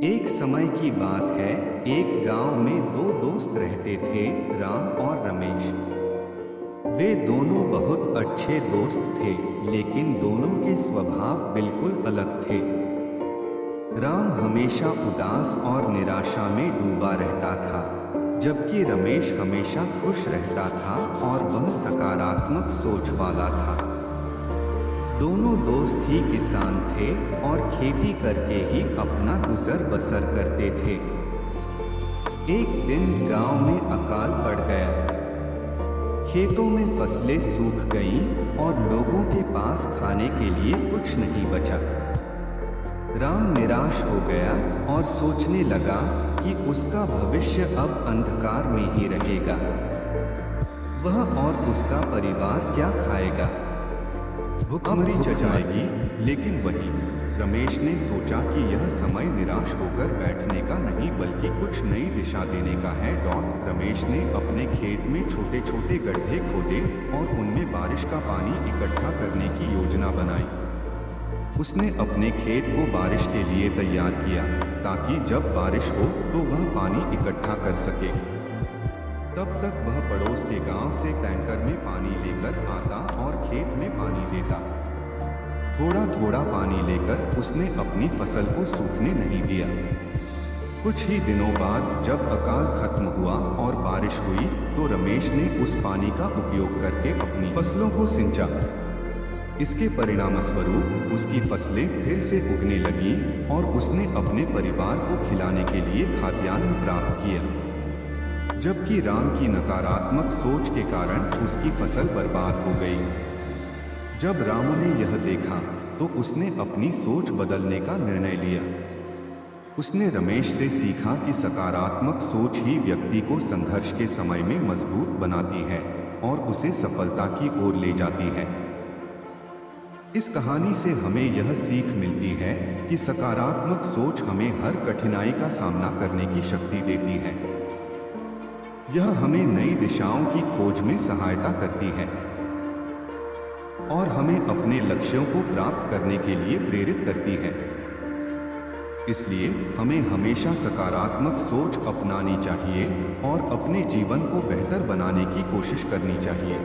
एक समय की बात है। एक गांव में दो दोस्त रहते थे, राम और रमेश। वे दोनों बहुत अच्छे दोस्त थे, लेकिन दोनों के स्वभाव बिल्कुल अलग थे। राम हमेशा उदास और निराशा में डूबा रहता था, जबकि रमेश हमेशा खुश रहता था और वह सकारात्मक सोच वाला था। दोनों दोस्त ही किसान थे और खेती करके ही अपना गुजर बसर करते थे। एक दिन गांव में अकाल पड़ गया। खेतों में फसलें सूख गईं और लोगों के पास खाने के लिए कुछ नहीं बचा। राम निराश हो गया और सोचने लगा कि उसका भविष्य अब अंधकार में ही रहेगा। वह और उसका परिवार क्या खाएगा? भूखमरी जाएगी। लेकिन वही रमेश ने सोचा कि यह समय निराश होकर बैठने का नहीं, बल्कि कुछ नई दिशा देने का है। रमेश ने अपने खेत में छोटे छोटे गड्ढे खोदे और उनमें बारिश का पानी इकट्ठा करने की योजना बनाई। उसने अपने खेत को बारिश के लिए तैयार किया, ताकि जब बारिश हो तो वह पानी इकट्ठा कर सके। तब तक वह पड़ोस के गांव से टैंकर में पानी लेकर आता और खेत में पानी देता। थोड़ा थोड़ा पानी लेकर उसने अपनी फसल को सूखने नहीं दिया। कुछ ही दिनों बाद जब अकाल खत्म हुआ और बारिश हुई, तो रमेश ने उस पानी का उपयोग करके अपनी फसलों को सिंचा। इसके परिणामस्वरूप उसकी फसलें फिर से उगने लगीं और उसने अपने परिवार को खिलाने के लिए खाद्यान्न प्राप्त किया। जबकि राम की नकारात्मक सोच के कारण उसकी फसल बर्बाद हो गई। जब रामू ने यह देखा तो उसने अपनी सोच बदलने का निर्णय लिया। उसने रमेश से सीखा कि सकारात्मक सोच ही व्यक्ति को संघर्ष के समय में मजबूत बनाती है और उसे सफलता की ओर ले जाती है। इस कहानी से हमें यह सीख मिलती है कि सकारात्मक सोच हमें हर कठिनाई का सामना करने की शक्ति देती है। यह हमें नई दिशाओं की खोज में सहायता करती है और हमें अपने लक्ष्यों को प्राप्त करने के लिए प्रेरित करती है। इसलिए हमें हमेशा सकारात्मक सोच अपनानी चाहिए और अपने जीवन को बेहतर बनाने की कोशिश करनी चाहिए।